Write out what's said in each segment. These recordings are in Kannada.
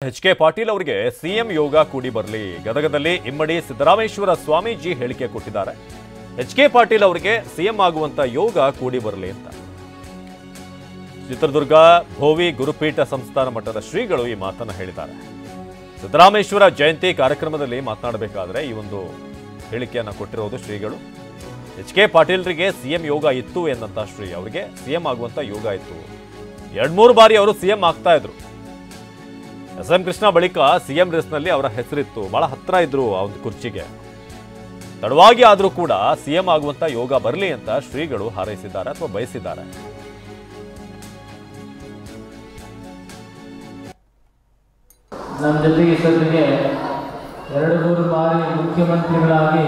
ಎಚ್.ಕೆ. ಪಾಟೀಲ್ ಅವರಿಗೆ ಸಿಎಂ ಯೋಗ ಕೂಡಿ ಬರಲಿ. ಗದಗದಲ್ಲಿ ಇಮ್ಮಡಿ ಸಿದ್ದರಾಮೇಶ್ವರ ಸ್ವಾಮೀಜಿ ಹೇಳಿಕೆ ಕೊಟ್ಟಿದ್ದಾರೆ. ಎಚ್.ಕೆ. ಪಾಟೀಲ್ ಅವರಿಗೆ ಸಿಎಂ ಆಗುವಂತ ಯೋಗ ಕೂಡಿ ಬರಲಿ ಅಂತ ಚಿತ್ರದುರ್ಗ ಭೋವಿ ಗುರುಪೀಠ ಸಂಸ್ಥಾನ ಮಠದ ಶ್ರೀಗಳು ಈ ಮಾತನ್ನ ಹೇಳಿದ್ದಾರೆ. ಸಿದ್ದರಾಮೇಶ್ವರ ಜಯಂತಿ ಕಾರ್ಯಕ್ರಮದಲ್ಲಿ ಮಾತನಾಡಬೇಕಾದ್ರೆ ಈ ಒಂದು ಹೇಳಿಕೆಯನ್ನ ಕೊಟ್ಟಿರೋದು ಶ್ರೀಗಳು. ಎಚ್.ಕೆ. ಪಾಟೀಲ್ರಿಗೆ ಸಿಎಂ ಯೋಗ ಇತ್ತು ಎಂದಂತ ಶ್ರೀ ಅವರಿಗೆ ಸಿಎಂ ಆಗುವಂತ ಯೋಗ ಇತ್ತು. 2-3 ಬಾರಿ ಅವರು ಸಿಎಂ ಆಗ್ತಾ ಇದ್ರು. ಎಸ್.ಎಂ. ಕೃಷ್ಣ ಬಳಿಕ ಸಿಎಂ ರೇಸ್ನಲ್ಲಿ ಅವರ ಹೆಸರಿತ್ತು. ಬಹಳ ಹತ್ರ ಇದ್ರು ಆ ಒಂದು ಕುರ್ಚಿಗೆ. ತಡವಾಗಿ ಆದ್ರೂ ಕೂಡ ಸಿಎಂ ಆಗುವಂತ ಯೋಗ ಬರಲಿ ಅಂತ ಶ್ರೀಗಳು ಹಾರೈಸಿದ್ದಾರೆ ಅಥವಾ ಬಯಸಿದ್ದಾರೆ. ನಮ್ಮ ಜೊತೆಗೆ ಸದ್ಯಕ್ಕೆ 2-3 ಬಾರಿ ಮುಖ್ಯಮಂತ್ರಿಗಳಾಗಿ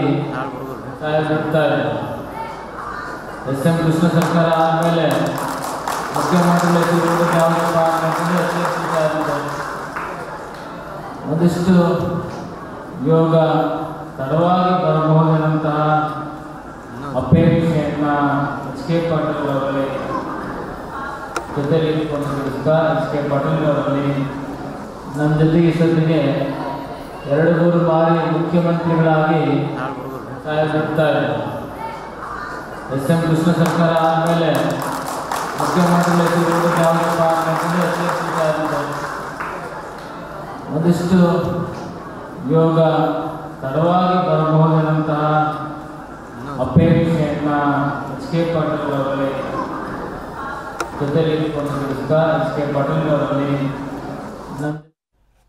ಬಿಡ್ತಾರೆ. ಎಸ್.ಎಂ. ಕೃಷ್ಣ ಸರ್ಕಾರ ಆದಮೇಲೆ ಮುಖ್ಯಮಂತ್ರಿಗಳು ಒಂದಿಷ್ಟು ಯೋಗ ತಡವಾಗಿ ಬರಬಹುದೆನ್ನುವಂತಹ ಅಪೇಕ್ಷೆಯನ್ನ ಎಚ್.ಕೆ. ಪಾಟೀಲ್ ಅವರಲ್ಲಿ ಜೊತೆಯಲ್ಲಿ ಎಚ್.ಕೆ. ಪಾಟೀಲ್ ಅವರಲ್ಲಿ ನಮ್ಮ ಜೊತೆಗೆ ಸದ್ಯಕ್ಕೆ 2-3 ಬಾರಿ ಮುಖ್ಯಮಂತ್ರಿಗಳಾಗಿ ಬಿಡ್ತಾರೆ. ಎಸ್.ಎಂ. ಕೃಷ್ಣ ಸರ್ಕಾರ ಆದಮೇಲೆ ಮುಖ್ಯಮಂತ್ರಿಗಳು ಒಂದಿಷ್ಟು ಯೋಗ ತಡವಾಗಿ ಬರಬಹುದೆನ್ನುವಂತಹ ಅಪೇಕ್ಷೆಯನ್ನ ಎಚ್.ಕೆ. ಪಾಟೀಲ್ ಅವರಲ್ಲಿ ಜೊತೆಯಲ್ಲಿ ಎಚ್.ಕೆ. ಪಾಟೀಲ್ ಅವರಲ್ಲಿ